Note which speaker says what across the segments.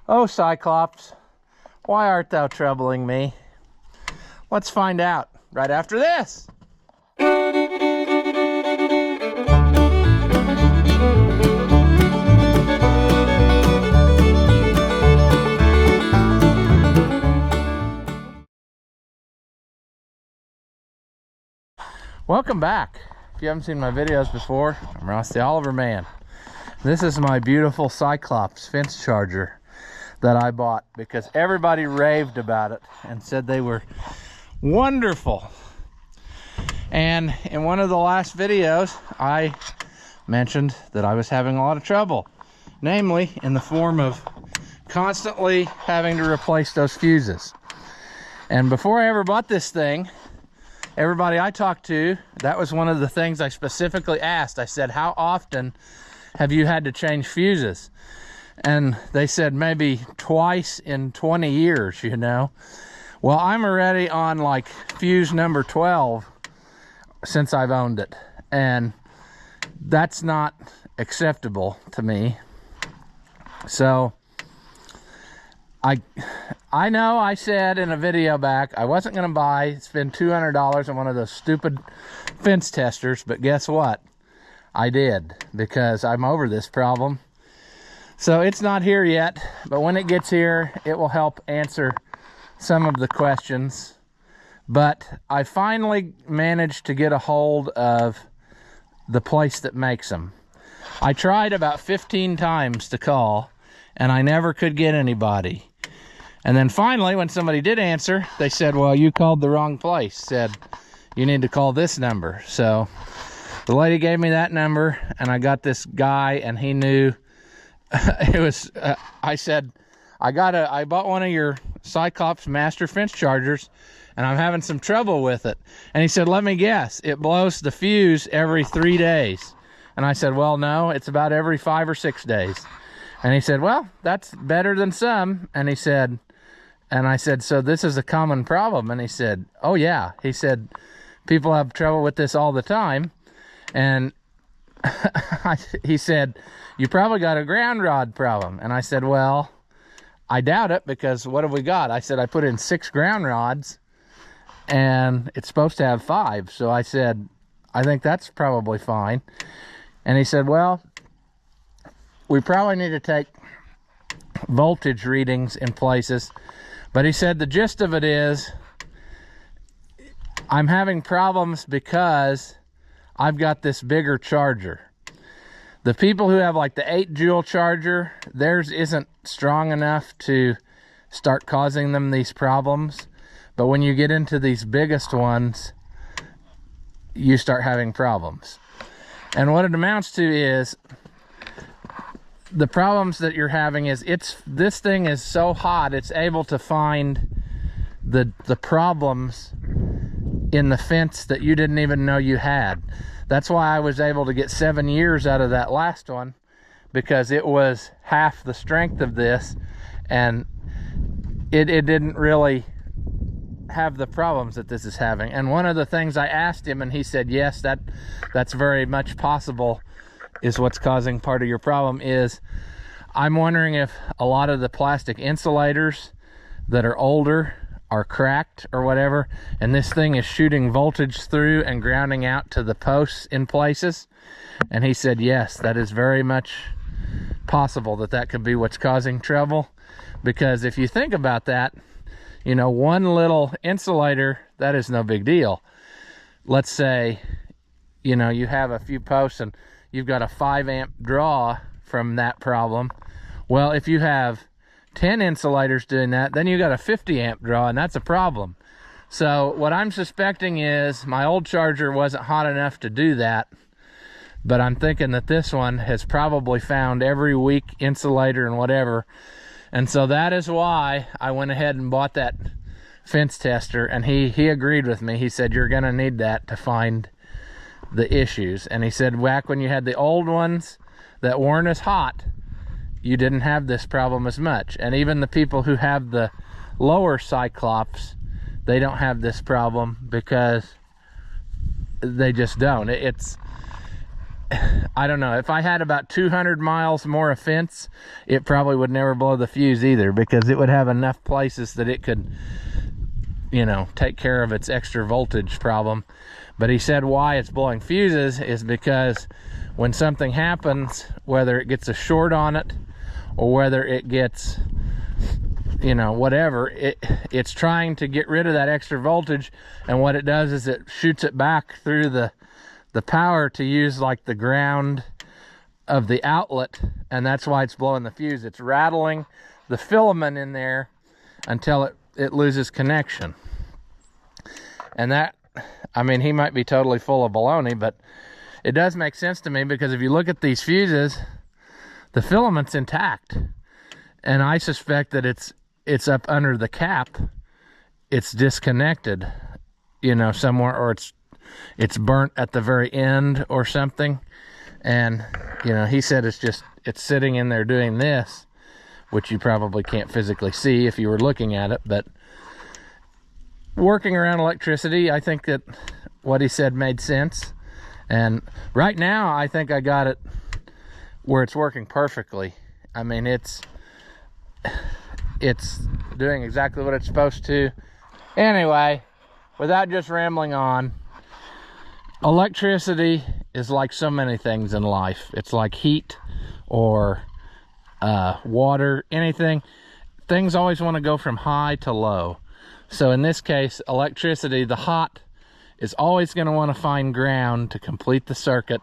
Speaker 1: Oh, Cyclops, why art thou troubling me? Let's find out right after this. Welcome back. If you haven't seen my videos before, I'm Ross the Oliver Man. This is my beautiful Cyclops fence charger that I bought because everybody raved about it and said they were wonderful. And in one of the last videos, I mentioned that I was having a lot of trouble, namely in the form of constantly having to replace those fuses. And before I ever bought this thing, everybody I talked to, that was one of the things I specifically asked. I said, how often have you had to change fuses? And they said maybe twice in 20 years, you know. Well, I'm already on like fuse number 12 since I've owned it. And that's not acceptable to me. So I know I said in a video back I wasn't going to spend $200 on one of those stupid fence testers, but guess what? I did, because I'm over this problem. So it's not here yet, but when it gets here, it will help answer some of the questions. But I finally managed to get a hold of the place that makes them. I tried about 15 times to call, and I never could get anybody. And then finally, when somebody did answer, they said, well, you called the wrong place. Said, you need to call this number. So the lady gave me that number, and I got this guy, and he knew it was, I said, I bought one of your Cyclops master fence chargers, and I'm having some trouble with it. And he said, let me guess, it blows the fuse every 3 days. And I said, well, no, it's about every 5 or 6 days. And he said, well, that's better than some. And he said, and I said, so this is a common problem? And he said, oh yeah. He said, people have trouble with this all the time. And he said, you probably got a ground rod problem. And I said, well, I doubt it, because what have we got? I said, I put in 6 ground rods and it's supposed to have 5. So I said, I think that's probably fine. And he said, well, we probably need to take voltage readings in places. But he said the gist of it is, I'm having problems because I've got this bigger charger. The people who have like the 8 joule charger, theirs isn't strong enough to start causing them these problems. But when you get into these biggest ones, you start having problems. And what it amounts to is, the problems that you're having is, this thing is so hot, it's able to find the problems in the fence that you didn't even know you had. That's why I was able to get 7 years out of that last one, because it was half the strength of this, and it didn't really have the problems that this is having. And one of the things I asked him, and he said, yes, that's very much possible, is what's causing part of your problem. Is I'm wondering if a lot of the plastic insulators that are older are cracked or whatever, and this thing is shooting voltage through and grounding out to the posts in places. And he said, yes, that is very much possible that could be what's causing trouble. Because if you think about that, you know, one little insulator, that is no big deal. Let's say, you know, you have a few posts and you've got a 5 amp draw from that problem. Well, if you have 10 insulators doing that, then you got a 50 amp draw, and that's a problem. So what I'm suspecting is my old charger wasn't hot enough to do that, but I'm thinking that this one has probably found every weak insulator and whatever. And so that is why I went ahead and bought that fence tester, and he agreed with me. He said, you're gonna need that to find the issues. And he said, back when you had the old ones that weren't as hot, you didn't have this problem as much. And even the people who have the lower Cyclops, they don't have this problem because they just don't. I don't know, if I had about 200 miles more of fence, it probably would never blow the fuse either, because it would have enough places that it could, you know, take care of its extra voltage problem. But he said why it's blowing fuses is because when something happens, whether it gets a short on it or whether it gets, you know, whatever, it's trying to get rid of that extra voltage, and what it does is it shoots it back through the power to use like the ground of the outlet, and that's why it's blowing the fuse. It's rattling the filament in there until it loses connection. And that, I mean, he might be totally full of baloney, but it does make sense to me, because if you look at these fuses, the filament's intact, and I suspect that it's up under the cap. It's disconnected, you know, somewhere, or it's burnt at the very end or something. And, you know, he said it's sitting in there doing this, which you probably can't physically see if you were looking at it, but working around electricity, I think that what he said made sense. And right now, I think I got it where it's working perfectly. I mean, it's doing exactly what it's supposed to. Anyway, without just rambling on, electricity is like so many things in life. It's like heat or water, anything. Things always want to go from high to low. So in this case, electricity, the hot is always going to want to find ground to complete the circuit.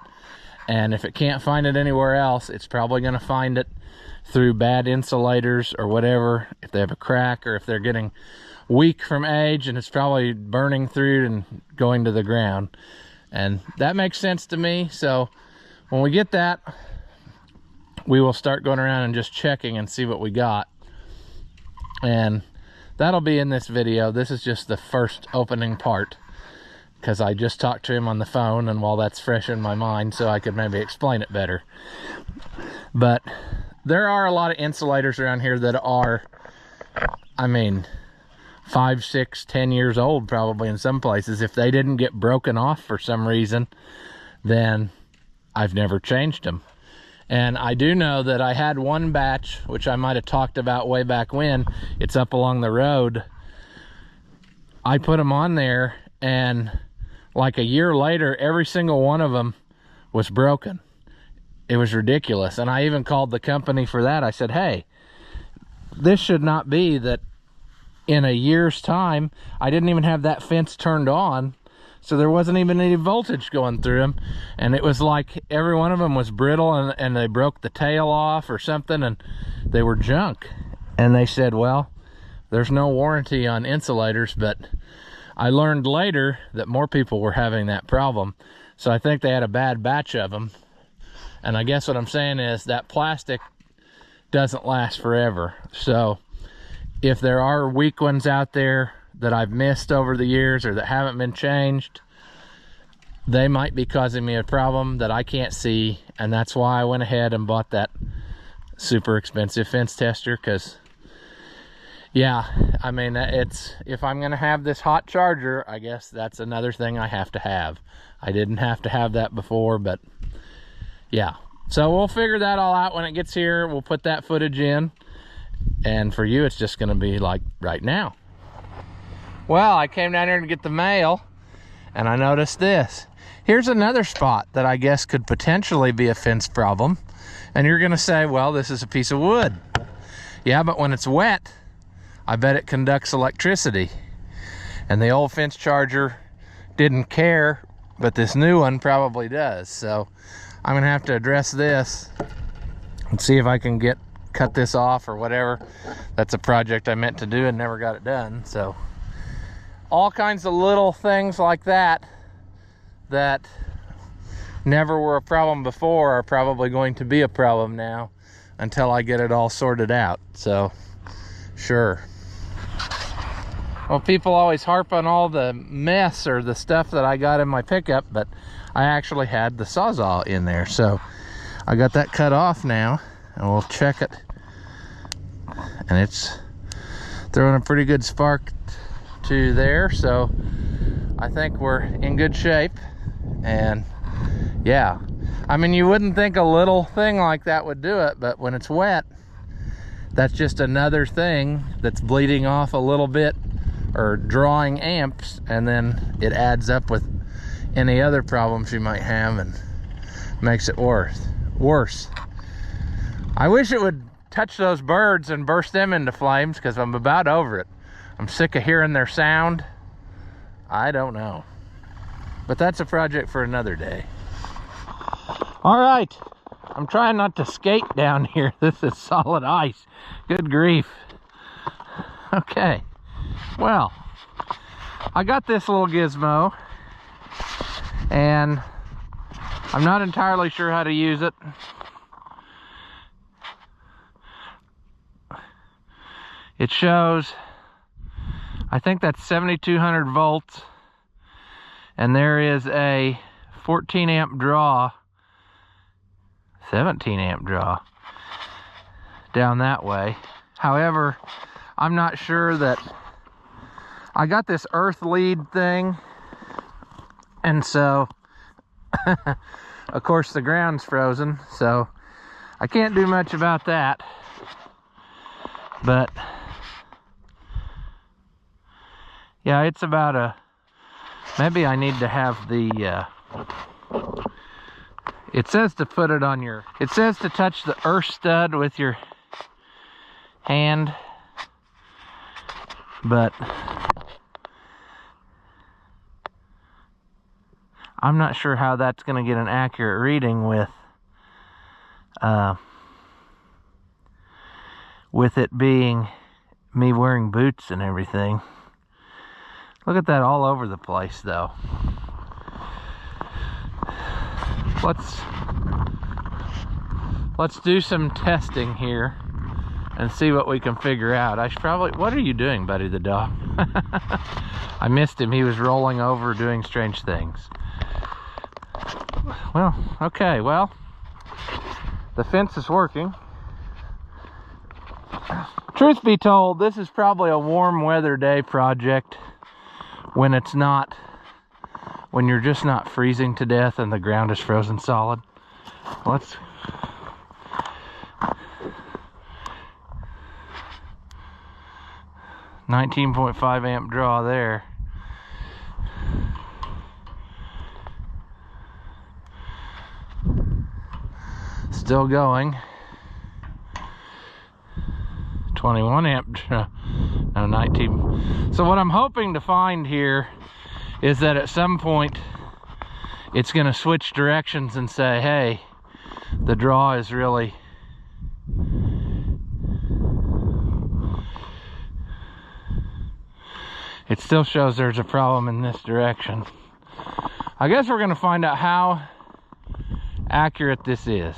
Speaker 1: And if it can't find it anywhere else, it's probably going to find it through bad insulators or whatever, if they have a crack, or if they're getting weak from age, and it's probably burning through and going to the ground. And that makes sense to me. So when we get that, we will start going around and just checking and see what we got. And that'll be in this video. This is just the first opening part, because I just talked to him on the phone, and while that's fresh in my mind, so I could maybe explain it better. But there are a lot of insulators around here that are, I mean, 5, 6, 10 years old probably in some places. If they didn't get broken off for some reason, then I've never changed them. And I do know that I had one batch, which I might have talked about way back when. It's up along the road. I put them on there, and like a year later, every single one of them was broken. It was ridiculous. And I even called the company for that. I said, hey, this should not be that in a year's time, I didn't even have that fence turned on, so there wasn't even any voltage going through them. And it was like every one of them was brittle, and they broke the tail off or something, and they were junk. And they said, well, there's no warranty on insulators, but I learned later that more people were having that problem. So I think they had a bad batch of them. And I guess what I'm saying is that plastic doesn't last forever. So if there are weak ones out there that I've missed over the years, or that haven't been changed, they might be causing me a problem that I can't see. And that's why I went ahead and bought that super expensive fence tester, because yeah, I mean, it's, if I'm gonna have this hot charger, I guess that's another thing I have to have. I didn't have to have that before, but yeah. So we'll figure that all out when it gets here. We'll put that footage in, and for you, it's just gonna be like right now. Well, I came down here to get the mail, and I noticed this. Here's another spot that I guess could potentially be a fence problem. And you're gonna say, well, this is a piece of wood. Yeah, but when it's wet, I bet it conducts electricity. And the old fence charger didn't care, but this new one probably does. So I'm gonna have to address this and see if I can cut this off or whatever. That's a project I meant to do and never got it done. So all kinds of little things like that that never were a problem before are probably going to be a problem now until I get it all sorted out. So sure. Well, people always harp on all the mess or the stuff that I got in my pickup, but I actually had the Sawzall in there. So I got that cut off now, and we'll check it. And it's throwing a pretty good spark to there, so I think we're in good shape. And yeah, I mean, you wouldn't think a little thing like that would do it, but when it's wet, that's just another thing that's bleeding off a little bit or drawing amps, and then it adds up with any other problems you might have and makes it worse. I wish it would touch those birds and burst them into flames, because I'm about over it. I'm sick of hearing their sound. I don't know. But that's a project for another day. All right, I'm trying not to skate down here. This is solid ice. Good grief. Okay, well, I got this little gizmo, and I'm not entirely sure how to use it. It shows, I think that's 7,200 volts, and there is a 14 amp draw, 17 amp draw down that way. However, I'm not sure that I got this earth lead thing, and so of course the ground's frozen, so I can't do much about that. But yeah, it's about a, maybe I need to have the it says to put it on your, it says to touch the earth stud with your hand, but I'm not sure how that's going to get an accurate reading with it being me wearing boots and everything. Look at that all over the place though. Let's do some testing here and see what we can figure out. I should probably, what are you doing, Buddy the dog? I missed him. He was rolling over doing strange things. Well, okay, well, the fence is working. Truth be told, this is probably a warm weather day project when it's not, when you're just not freezing to death and the ground is frozen solid. Let's, $19.5 amp draw there. Still going. 21 amp, no, 19. So what I'm hoping to find here is that at some point it's going to switch directions and say, hey, the draw is really, it still shows there's a problem in this direction. I guess we're going to find out how accurate this is.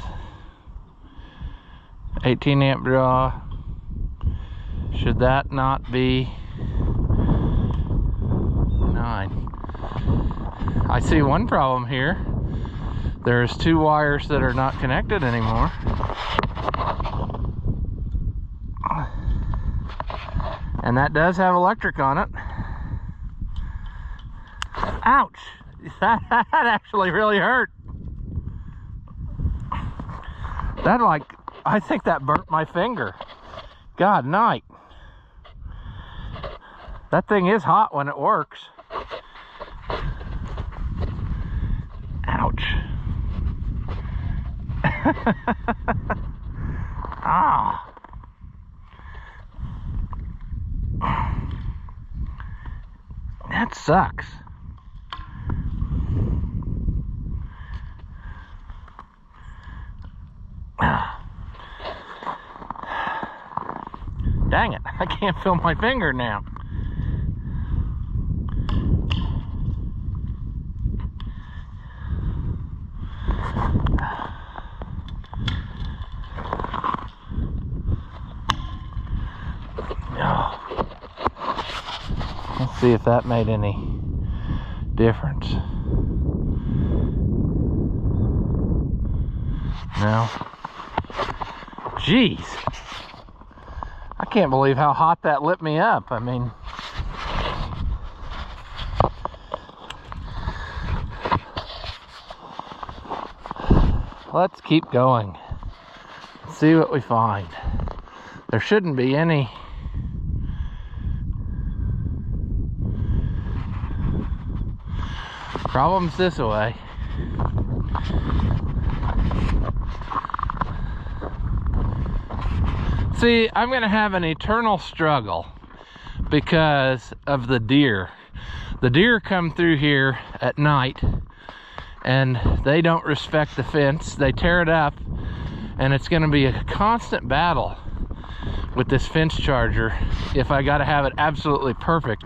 Speaker 1: 18 amp draw. Should that not be 9? I see one problem here. There's 2 wires that are not connected anymore. And that does have electric on it. Ouch! That actually really hurt. That, like, I think that burnt my finger. God night. That thing is hot when it works. Ouch. Ah. That sucks. Dang it, I can't feel my finger now. Let's see if that made any difference. No. Jeez. I can't believe how hot that lit me up. I mean, let's keep going. See what we find. There shouldn't be any problems this way. See, I'm gonna have an eternal struggle because of the deer. The deer come through here at night and they don't respect the fence. They tear it up, and it's gonna be a constant battle with this fence charger if I gotta have it absolutely perfect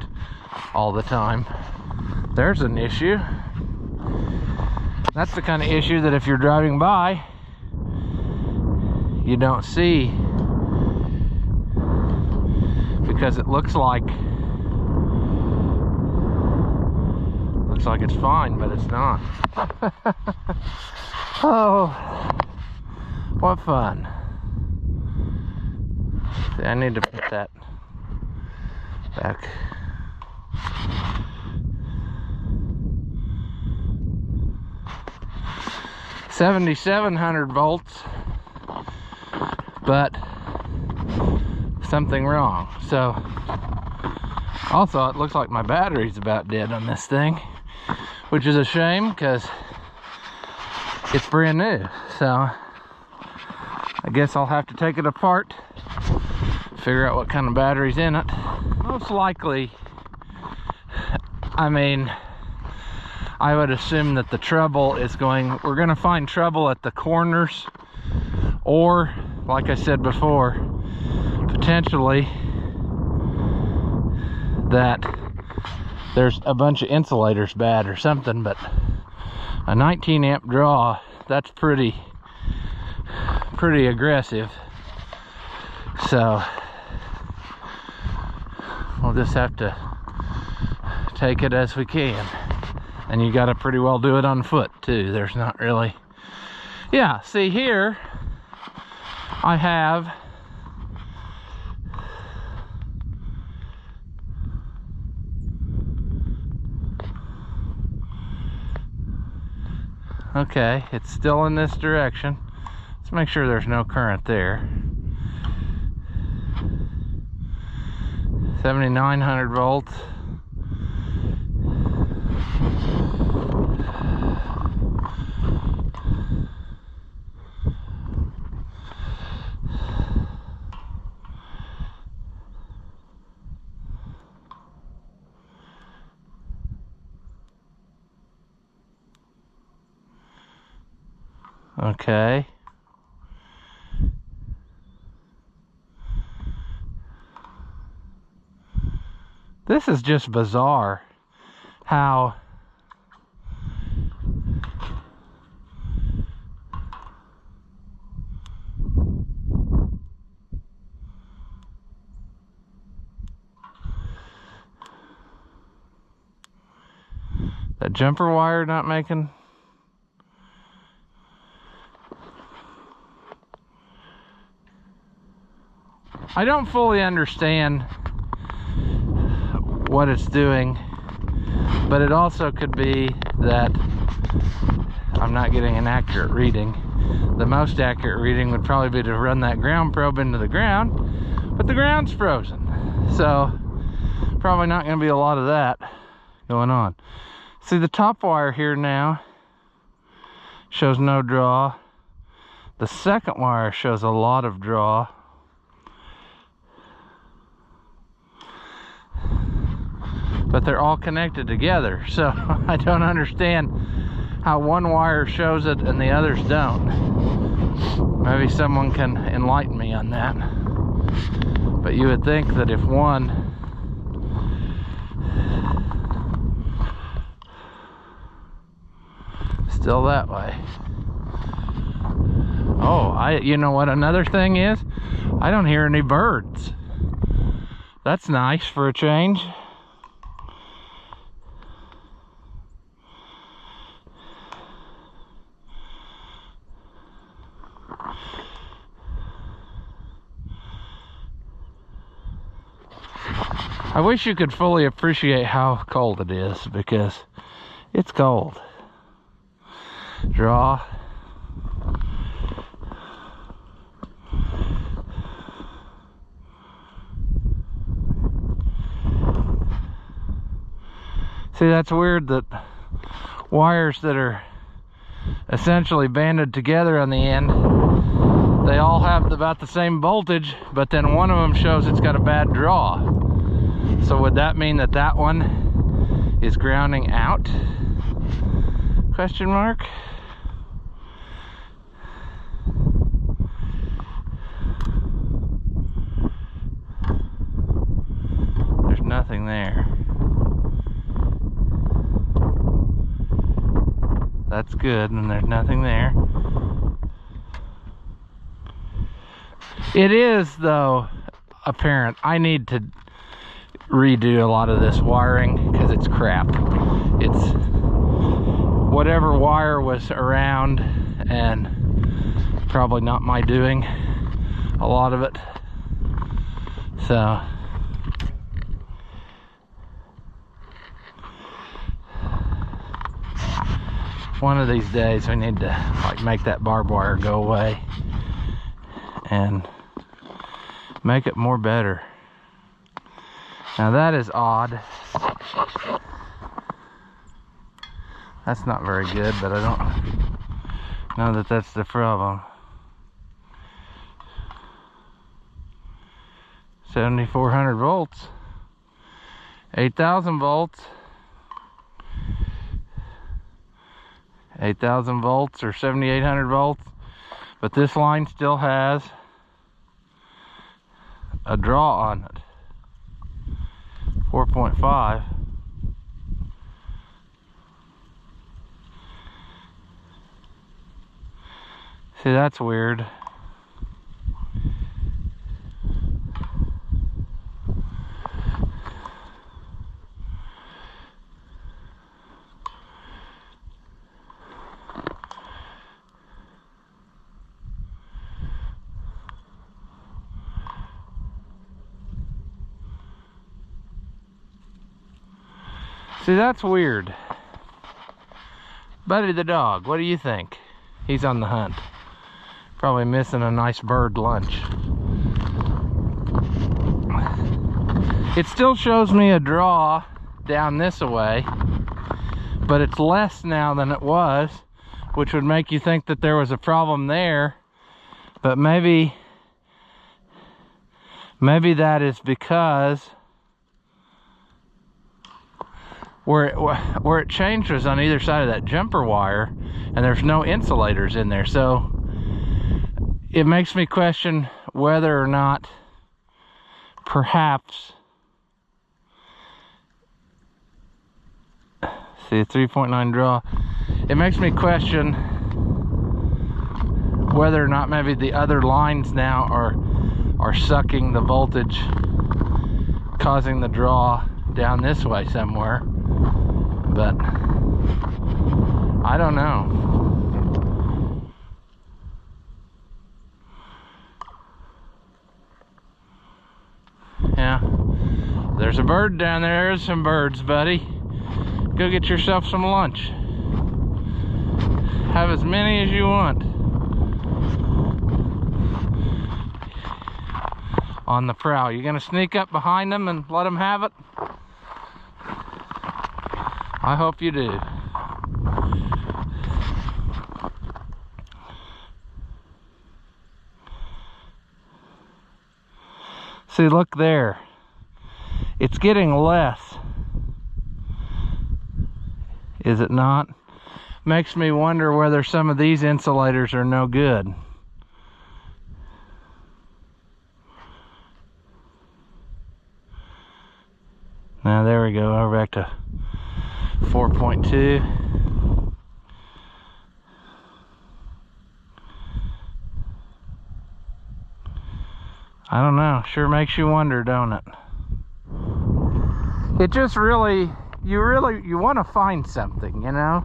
Speaker 1: all the time. There's an issue. That's the kind of issue that if you're driving by, you don't see, because it looks like it's fine, but it's not. Oh, what fun. See, I need to put that back. $7,700 volts, but something wrong. So also it looks like my battery's about dead on this thing, which is a shame because it's brand new. So I guess I'll have to take it apart, figure out what kind of battery's in it. Most likely, I mean, I would assume that the trouble is we're gonna find trouble at the corners, or like I said before, potentially that there's a bunch of insulators bad or something. But a 19 amp draw, that's pretty aggressive. So we'll just have to take it as we can. And you gotta pretty well do it on foot too. There's not really, yeah, see here I have okay, it's still in this direction. Let's make sure there's no current there. 7,900 volts. Okay. This is just bizarre how that jumper wire not making. I don't fully understand what it's doing, but it also could be that I'm not getting an accurate reading. The most accurate reading would probably be to run that ground probe into the ground, but the ground's frozen, so probably not going to be a lot of that going on. See, the top wire here now shows no draw. The second wire shows a lot of draw. But they're all connected together, so I don't understand how one wire shows it and the others don't. Maybe someone can enlighten me on that. But you would think that if one still that way. Oh, you know what another thing is? I don't hear any birds. That's nice for a change. I wish you could fully appreciate how cold it is, because it's cold. Draw. See, that's weird that wires that are essentially banded together on the end, they all have about the same voltage, but then one of them shows it's got a bad draw. So would that mean that that one is grounding out? Question mark. There's nothing there. That's good, and there's nothing there. It is, though, apparent I need to redo a lot of this wiring because it's crap. It's whatever wire was around, and probably not my doing, a lot of it. So one of these days we need to like make that barbed wire go away and make it more better. Now that is odd. That's not very good, but I don't know that that's the problem. 7,400 volts, 8,000 volts, 8,000 volts or 7,800 volts, but this line still has a draw on it, 4.5. See, that's weird. See, that's weird. Buddy the dog, what do you think? He's on the hunt. Probably missing a nice bird lunch. It still shows me a draw down this way, but it's less now than it was, which would make you think that there was a problem there. But maybe that is because where it changed was on either side of that jumper wire, and there's no insulators in there. So it makes me question whether or not perhaps, see, a 3.9 draw. It makes me question whether or not maybe the other lines now are sucking the voltage, causing the draw down this way somewhere. But I don't know. Yeah, there's a bird down there. There's some birds, buddy. Go get yourself some lunch. Have as many as you want. On the prowl. You gonna sneak up behind them and let them have it? I hope you do. See, look there. It's getting less. Is it not? Makes me wonder whether some of these insulators are no good. Now there we go, we're back to 4.2. I don't know, sure makes you wonder, don't it? It just really, you want to find something, you know?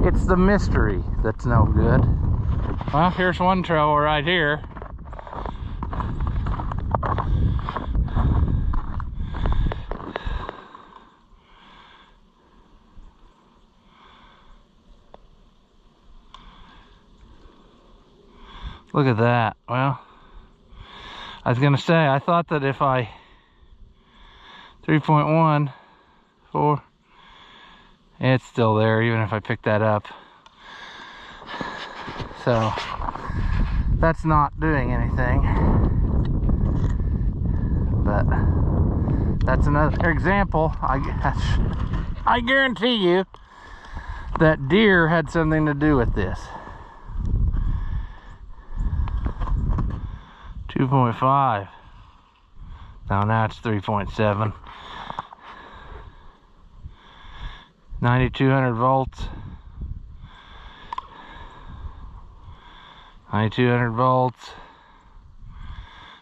Speaker 1: It's the mystery that's no good. Well, here's one trouble right here. Look at that. Well, I was gonna say, I thought that if I 3.1, 4. It's still there even if I pick that up. So that's not doing anything. But that's another example. I guarantee you that deer had something to do with this. 2.5. Now it's 3.7. 9200 volts. 9200 volts.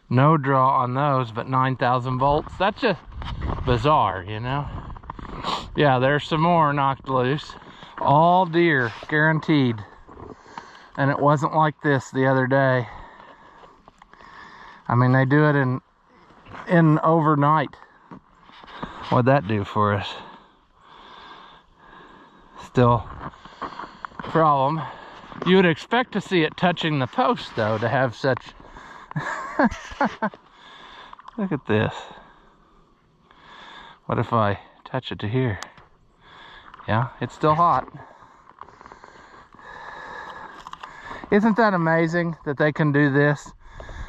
Speaker 1: No draw on those, but 9,000 volts. That's just bizarre, you know? Yeah, there's some more knocked loose. All deer, guaranteed. And it wasn't like this the other day. I mean, they do it in overnight. What'd that do for us? Still a problem. You would expect to see it touching the post, though, to have such... Look at this. What if I touch it to here? Yeah, it's still hot. Isn't that amazing that they can do this?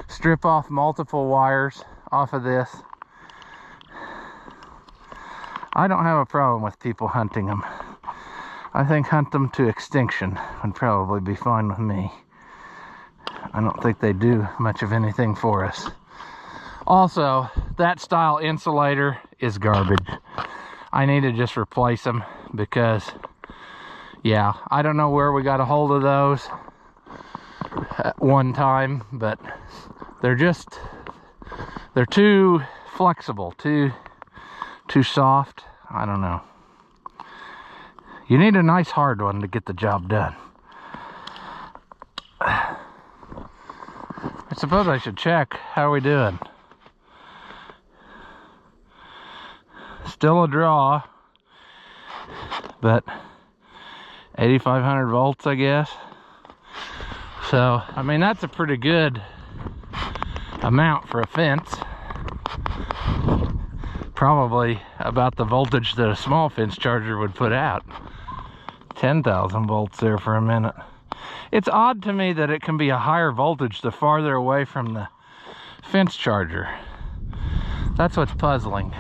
Speaker 1: Strip off multiple wires off of this. I don't have a problem with people hunting them. I think hunt them to extinction would probably be fine with me. I don't think they do much of anything for us. Also, that style insulator is garbage. I need to just replace them because, yeah, I don't know where we got a hold of those at one time, but they're too flexible, too soft. I don't know. You need a nice hard one to get the job done. I suppose I should check. How are we doing? Still a draw, but 8,500 volts, I guess. So, I mean, that's a pretty good amount for a fence. Probably about the voltage that a small fence charger would put out. 10,000 volts there for a minute. It's odd to me that it can be a higher voltage the farther away from the fence charger. That's what's puzzling.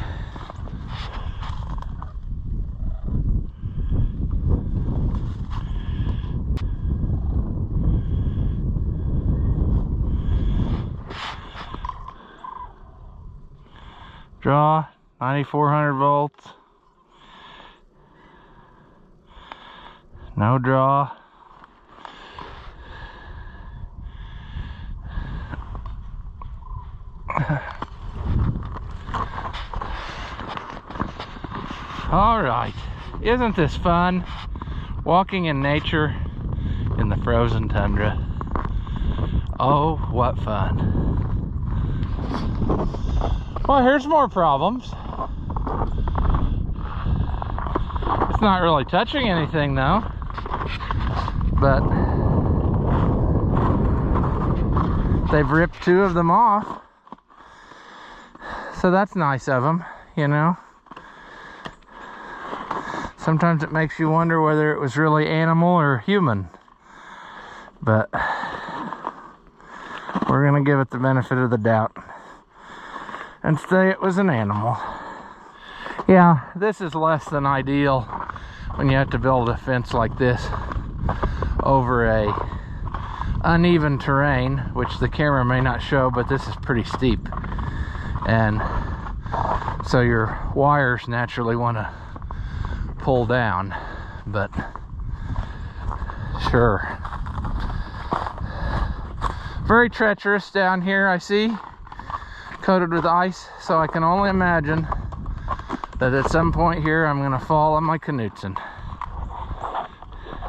Speaker 1: Draw 9,400 volts. No draw. All right, isn't this fun? Walking in nature in the frozen tundra. Oh, what fun. Well, here's more problems. It's not really touching anything though, but they've ripped 2 of them off. So that's nice of them, you know. Sometimes it makes you wonder whether it was really animal or human. But we're gonna give it the benefit of the doubt and say it was an animal. Yeah, this is less than ideal when you have to build a fence like this over a uneven terrain, which the camera may not show, but this is pretty steep. And so your wires naturally want to pull down, but sure. Very treacherous down here, I see. Coated with ice, so I can only imagine that at some point here I'm gonna fall on my Knudsen.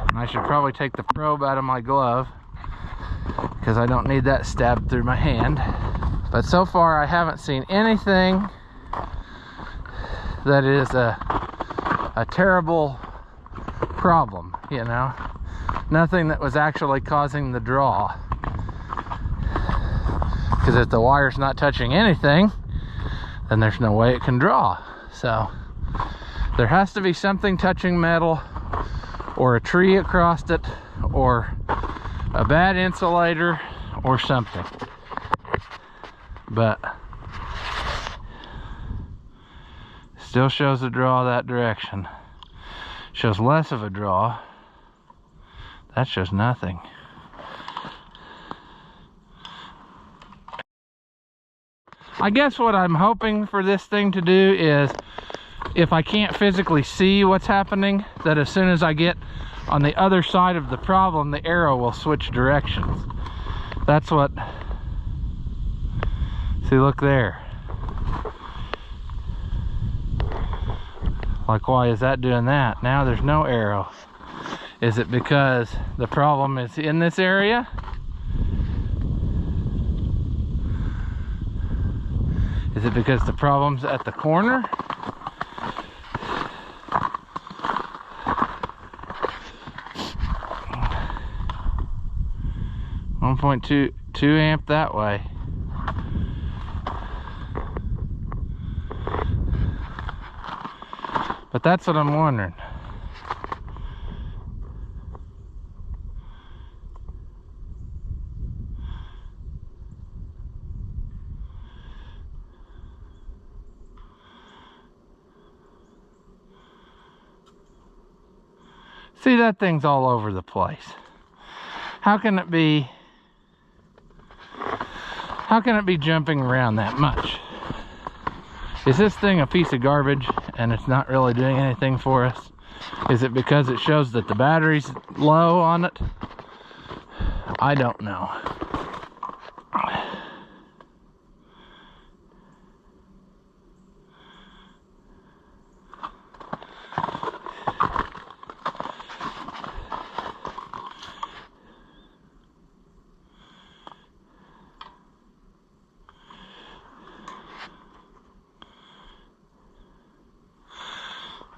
Speaker 1: And I should probably take the probe out of my glove because I don't need that stabbed through my hand. But so far I haven't seen anything that is a terrible problem, you know. Nothing that was actually causing the draw. Because if the wire's not touching anything, then there's no way it can draw. So There has to be something touching metal, or a tree across it, or a bad insulator, or something. But still shows a draw that direction. Shows less of a draw. That shows nothing. I guess what I'm hoping for this thing to do is, if I can't physically see what's happening, that as soon as I get on the other side of the problem, the arrow will switch directions. That's what, see, look there. Like, why is that doing that? Now there's no arrow. Is it because the problem is in this area? Is it because the problem's at the corner? .2 amp that way. But that's what I'm wondering. See, that thing's all over the place. How can it be jumping around that much? Is this thing a piece of garbage and it's not really doing anything for us? Is it because it shows that the battery's low on it? I don't know.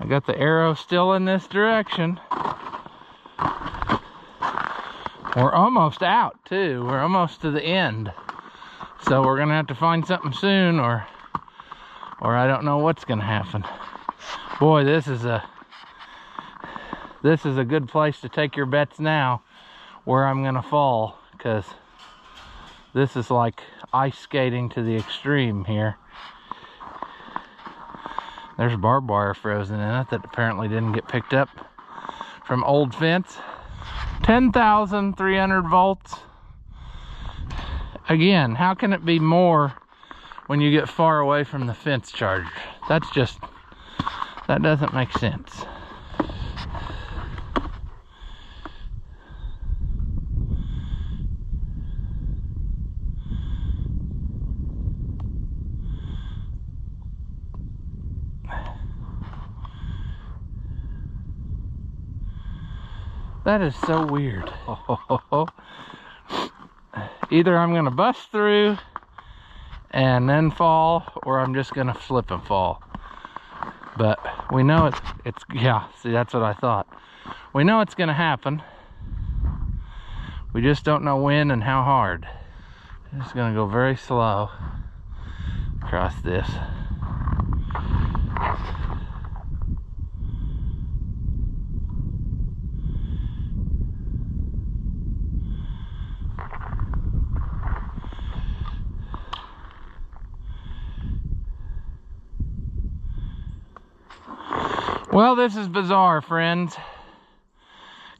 Speaker 1: I got the arrow still in this direction. We're almost out too. We're almost to the end. So we're gonna have to find something soon, or I don't know what's gonna happen. Boy, this is a good place to take your bets now where I'm gonna fall, because this is like ice skating to the extreme here. There's barbed wire frozen in it that apparently didn't get picked up from old fence. 10,300 volts. Again, how can it be more when you get far away from the fence charger? That doesn't make sense. That is so weird. Either I'm gonna bust through and then fall, or I'm just gonna slip and fall. But we know it's yeah, see, that's what I thought. We know it's gonna happen. We just don't know when and how hard. I'm just gonna go very slow across this. Well, this is bizarre, friends,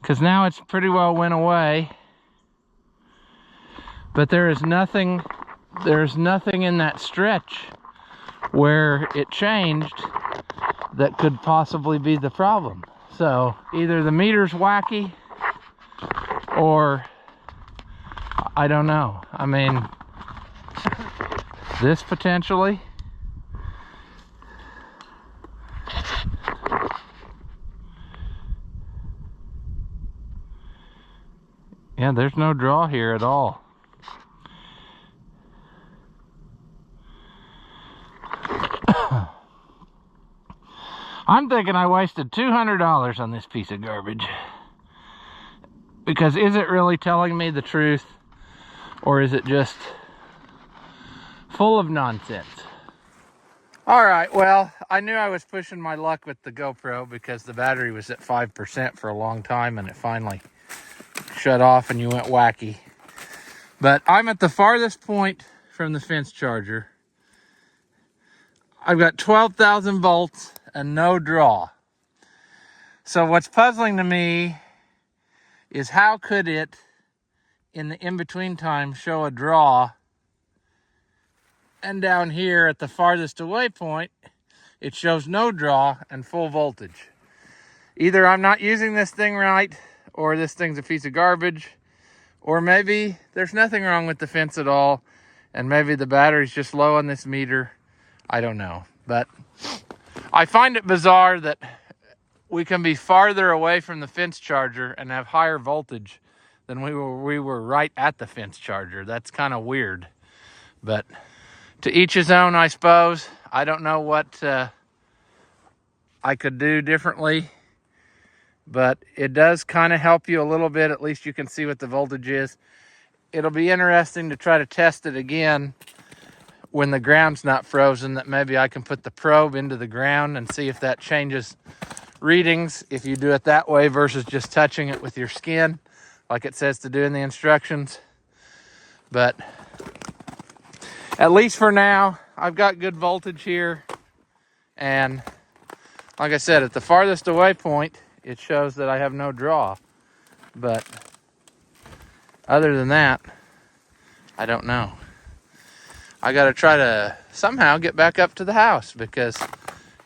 Speaker 1: because now it's pretty well went away, but there's nothing in that stretch where it changed that could possibly be the problem. So either the meter's wacky, or I don't know. I mean, this potentially. Yeah, there's no draw here at all. I'm thinking I wasted $200 on this piece of garbage. Because is it really telling me the truth? Or is it just full of nonsense? All right, well, I knew I was pushing my luck with the GoPro because the battery was at 5% for a long time and it finally shut off and you went wacky. But I'm at the farthest point from the fence charger. I've got 12,000 volts and no draw. So what's puzzling to me is how could it, in the in-between time, show a draw, and down here at the farthest away point, it shows no draw and full voltage. Either I'm not using this thing right, or this thing's a piece of garbage, or maybe there's nothing wrong with the fence at all, and maybe the battery's just low on this meter. I don't know. But I find it bizarre that we can be farther away from the fence charger and have higher voltage than we were right at the fence charger. That's kind of weird. But to each his own, I suppose. I don't know what I could do differently, but it does kind of help you a little bit. At least you can see what the voltage is. It'll be interesting to try to test it again when the ground's not frozen, that maybe I can put the probe into the ground and see if that changes readings if you do it that way versus just touching it with your skin like it says to do in the instructions. But at least for now, I've got good voltage here, and like I said, at the farthest away point it shows that I have no draw, but other than that, I don't know. I gotta try to somehow get back up to the house because,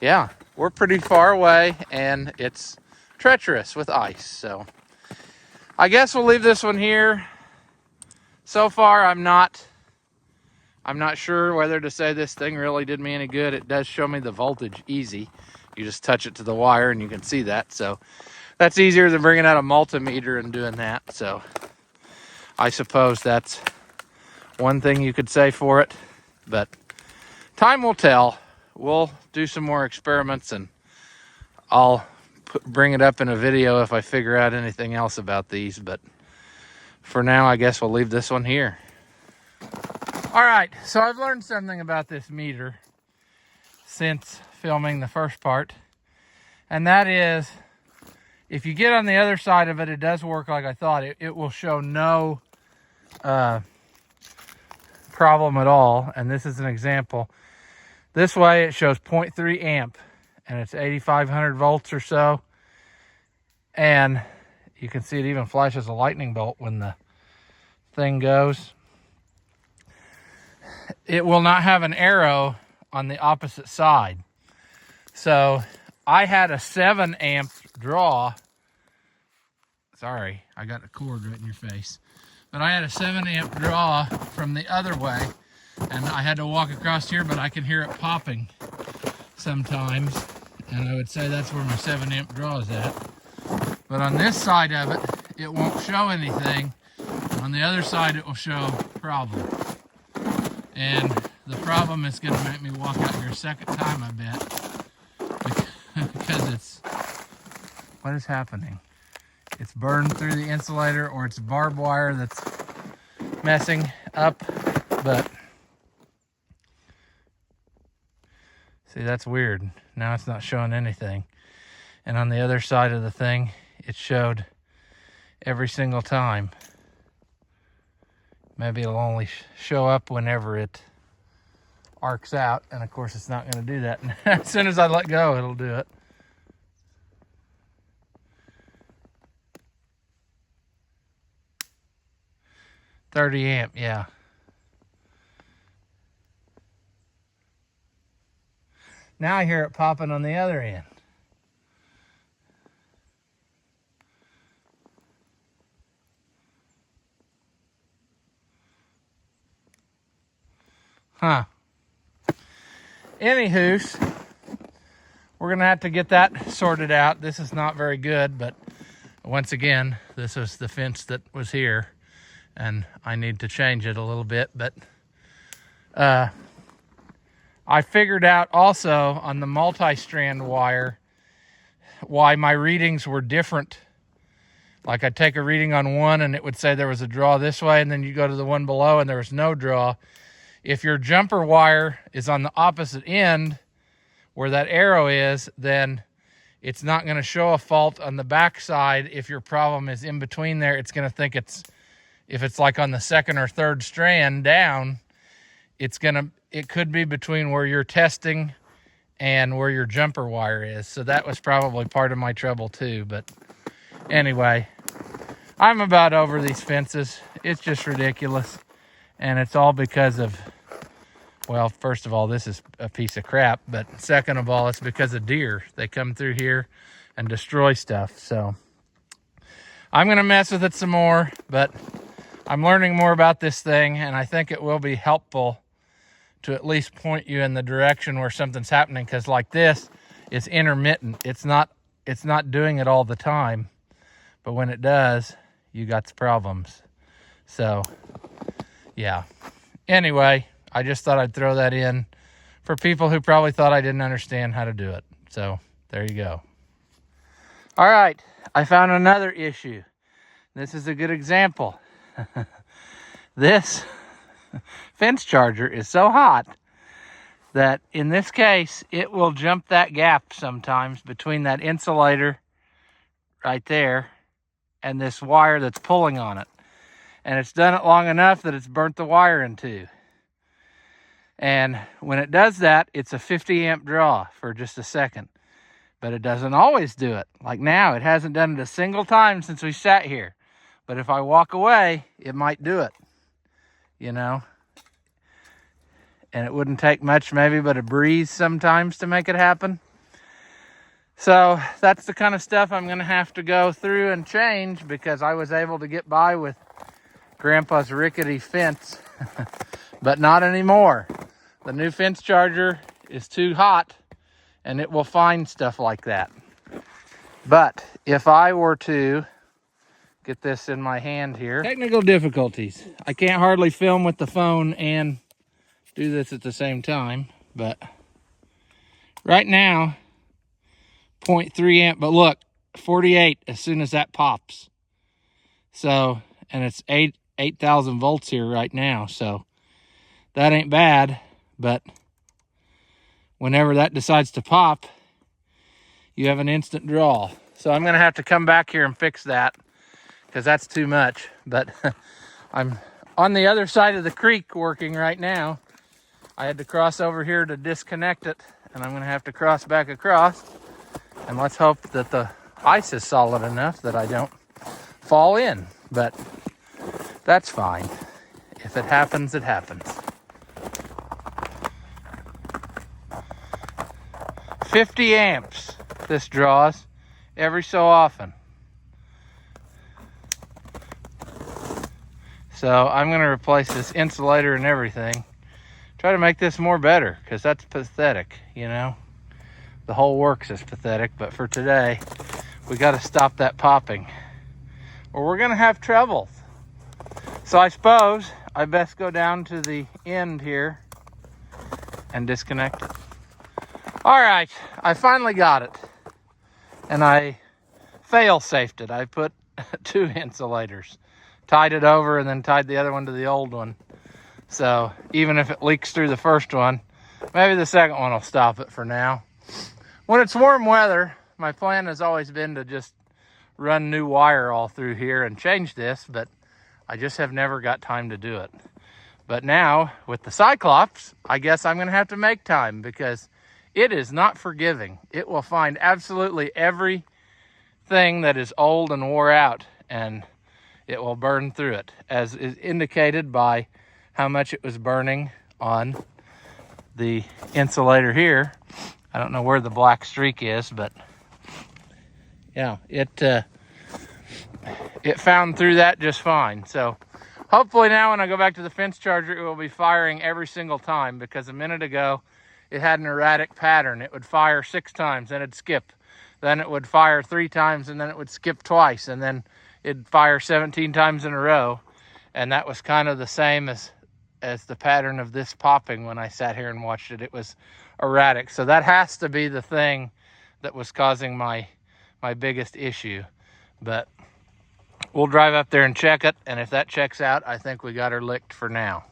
Speaker 1: yeah, we're pretty far away and it's treacherous with ice. So I guess we'll leave this one here. So far, I'm not sure whether to say this thing really did me any good. It does show me the voltage easy. You just touch it to the wire and you can see that. So that's easier than bringing out a multimeter and doing that. So I suppose that's one thing you could say for it, but time will tell. We'll do some more experiments and I'll bring it up in a video if I figure out anything else about these, but for now, I guess we'll leave this one here. All right, so I've learned something about this meter since filming the first part, and that is if you get on the other side of it, it does work like I thought. It will show no problem at all, and this is an example. This way it shows 0.3 amp and it's 8,500 volts or so, and you can see it even flashes a lightning bolt when the thing goes. It will not have an arrow on the opposite side. So I had a 7 amp draw. Sorry, I got a cord right in your face. But I had a 7 amp draw from the other way, and I had to walk across here, but I can hear it popping sometimes, and I would say that's where my 7 amp draw is at. But on this side of it, it won't show anything. On the other side, it will show problem. And the problem is going to make me walk out here a second time, I bet, because it's, what is happening? It's burned through the insulator, or it's barbed wire that's messing up. But see, that's weird. Now it's not showing anything. And on the other side of the thing, it showed every single time. Maybe it'll only show up whenever it arcs out, and of course it's not going to do that. As soon as I let go, it'll do it. $30 amp, yeah. Now I hear it popping on the other end. Huh. Anywho's, we're going to have to get that sorted out. This is not very good, but once again, this is the fence that was here, and I need to change it a little bit. But I figured out also on the multi-strand wire why my readings were different. Like I'd take a reading on one and it would say there was a draw this way, and then you go to the one below and there was no draw. If your jumper wire is on the opposite end, where that arrow is, then it's not going to show a fault on the back side. If your problem is in between there, it's going to think if it's like on the second or third strand down, it could be between where you're testing and where your jumper wire is. So that was probably part of my trouble too. But anyway, I'm about over these fences. It's just ridiculous. And it's all because of, well, first of all, this is a piece of crap. But second of all, it's because of deer. They come through here and destroy stuff. So I'm going to mess with it some more, but I'm learning more about this thing, and I think it will be helpful to at least point you in the direction where something's happening, because like this, it's intermittent. It's not doing it all the time, but when it does, you got problems. So yeah. Anyway, I just thought I'd throw that in for people who probably thought I didn't understand how to do it. So there you go. All right, I found another issue. This is a good example. This fence charger is so hot that in this case, it will jump that gap sometimes between that insulator right there and this wire that's pulling on it. And it's done it long enough that it's burnt the wire in two. And when it does that, it's a 50 amp draw for just a second. But it doesn't always do it. Like now, it hasn't done it a single time since we sat here. But if I walk away, it might do it, you know. And it wouldn't take much maybe but a breeze sometimes to make it happen. So that's the kind of stuff I'm going to have to go through and change, because I was able to get by with Grandpa's rickety fence, but not anymore. The new fence charger is too hot, and it will find stuff like that. But if I were to get this in my hand here. Technical difficulties. I can't hardly film with the phone and do this at the same time, but right now, 0.3 amp, but look, 48 as soon as that pops. So, and it's 8,000 volts here right now, so that ain't bad, but whenever that decides to pop, you have an instant draw. So I'm gonna have to come back here and fix that, because that's too much. But I'm on the other side of the creek working right now. I had to cross over here to disconnect it, and I'm going to have to cross back across. And let's hope that the ice is solid enough that I don't fall in. But that's fine. If it happens, it happens. 50 amps this draws every so often. So I'm going to replace this insulator and everything. Try to make this more better, because that's pathetic, you know. The whole works is pathetic, but for today, we got to stop that popping, or we're going to have trouble. So I suppose I best go down to the end here and disconnect it. All right, I finally got it, and I fail-safed it. I put 2 insulators. Tied it over and then tied the other one to the old one. So even if it leaks through the first one, maybe the second one will stop it for now. When it's warm weather, my plan has always been to just run new wire all through here and change this, but I just have never got time to do it. But now with the Cyclops, I guess I'm going to have to make time, because it is not forgiving. It will find absolutely everything that is old and wore out, and it will burn through it, as is indicated by how much it was burning on the insulator here. I don't know where the black streak is, but yeah, it found through that just fine. So hopefully now when I go back to the fence charger, it will be firing every single time, because a minute ago it had an erratic pattern. It would fire 6 times, then it'd skip. Then it would fire 3 times, and then it would skip twice, and then it'd fire 17 times in a row. And that was kind of the same as the pattern of this popping when I sat here and watched it. It was erratic. So that has to be the thing that was causing my biggest issue. But we'll drive up there and check it, and if that checks out, I think we got her licked for now.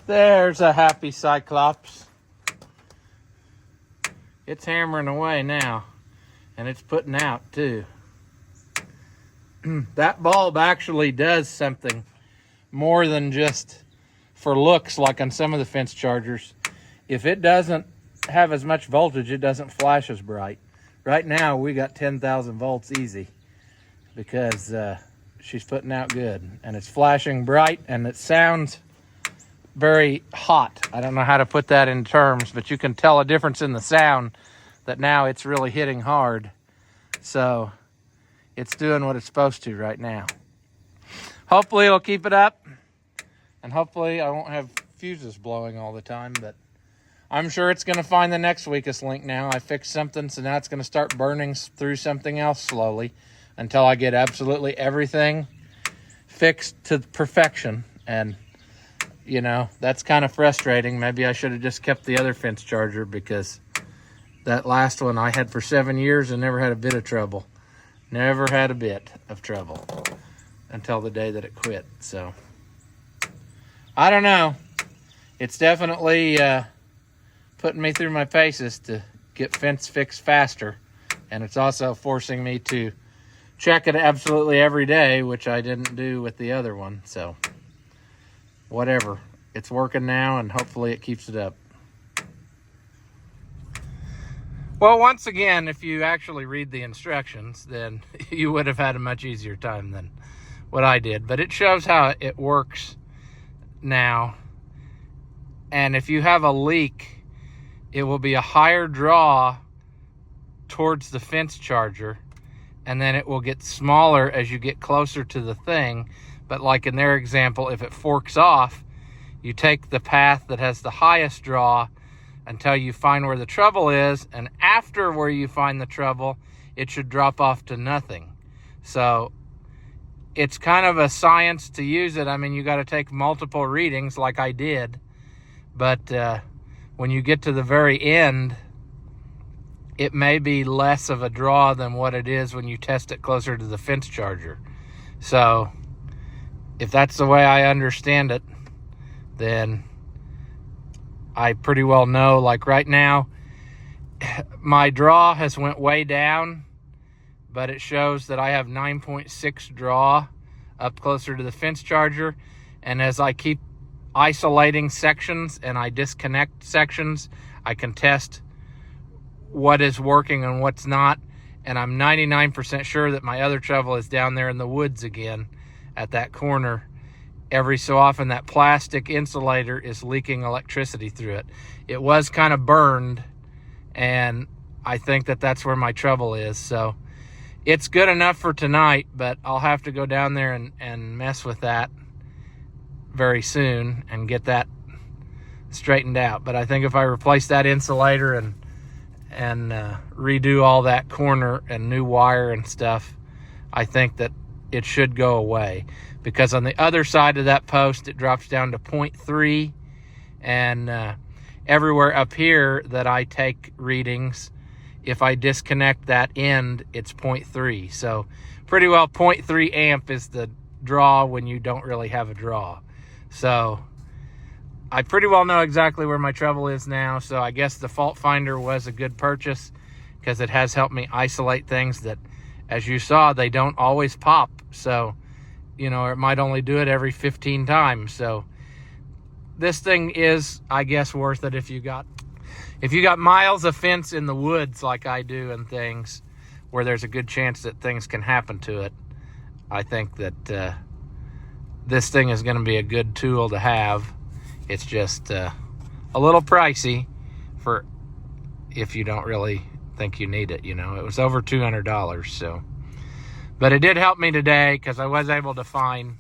Speaker 1: There's a happy Cyclops. It's hammering away now, and it's putting out too. That bulb actually does something more than just for looks, like on some of the fence chargers. If it doesn't have as much voltage, it doesn't flash as bright. Right now we got 10,000 volts easy because she's putting out good, and it's flashing bright, and it sounds very hot. I don't know how to put that in terms, but you can tell a difference in the sound that now it's really hitting hard. So it's doing what it's supposed to right now. Hopefully it'll keep it up, and hopefully I won't have fuses blowing all the time, but I'm sure it's going to find the next weakest link now. I fixed something, so now it's going to start burning through something else slowly until I get absolutely everything fixed to perfection. And, you know, that's kind of frustrating. Maybe I should have just kept the other fence charger, because that last one I had for 7 years and never had a bit of trouble. Never had a bit of trouble until the day that it quit. So, I don't know. It's definitely putting me through my paces to get fence fixed faster. And it's also forcing me to check it absolutely every day, which I didn't do with the other one. So, whatever. It's working now, and hopefully it keeps it up. Well, once again, if you actually read the instructions, then you would have had a much easier time than what I did. But it shows how it works now. And if you have a leak, it will be a higher draw towards the fence charger, and then it will get smaller as you get closer to the thing. But like in their example, if it forks off, you take the path that has the highest draw until you find where the trouble is, and after where you find the trouble, it should drop off to nothing. So it's kind of a science to use it. I mean, you got to take multiple readings like I did, but when you get to the very end, it may be less of a draw than what it is when you test it closer to the fence charger. So if that's the way I understand it, then I pretty well know. Like right now, my draw has went way down, but it shows that I have 9.6 draw up closer to the fence charger. And as I keep isolating sections and I disconnect sections, I can test what is working and what's not. And I'm 99% sure that my other trouble is down there in the woods again at that corner. Every so often that plastic insulator is leaking electricity through it. It was kind of burned, and I think that that's where my trouble is. So it's good enough for tonight, but I'll have to go down there and mess with that very soon and get that straightened out. But I think if I replace that insulator and redo all that corner and new wire and stuff, I think that it should go away. Because on the other side of that post, it drops down to 0.3, and everywhere up here that I take readings, if I disconnect that end, it's 0.3. So pretty well 0.3 amp is the draw when you don't really have a draw. So I pretty well know exactly where my trouble is now. So I guess the fault finder was a good purchase, because it has helped me isolate things that, as you saw, they don't always pop. So, you know, it might only do it every 15 times. So this thing is, I guess, worth it if you got miles of fence in the woods like I do, and things where there's a good chance that things can happen to it. I think that this thing is going to be a good tool to have. It's just a little pricey for if you don't really think you need it. You know, it was over $200. So, but it did help me today, because I was able to find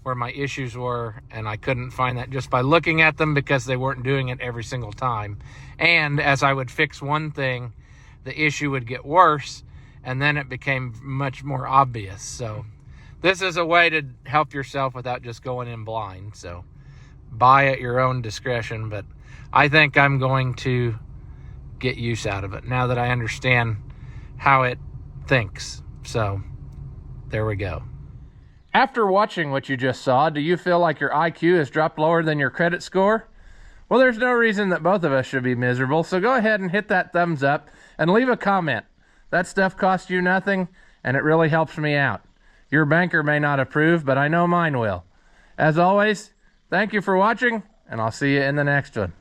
Speaker 1: where my issues were, and I couldn't find that just by looking at them, because they weren't doing it every single time. And as I would fix one thing, the issue would get worse, and then it became much more obvious. So this is a way to help yourself without just going in blind. So buy at your own discretion, but I think I'm going to get use out of it now that I understand how it thinks. So there we go. After watching what you just saw, do you feel like your IQ has dropped lower than your credit score? Well, there's no reason that both of us should be miserable, so go ahead and hit that thumbs up and leave a comment. That stuff costs you nothing, and it really helps me out. Your banker may not approve, but I know mine will. As always, thank you for watching, and I'll see you in the next one.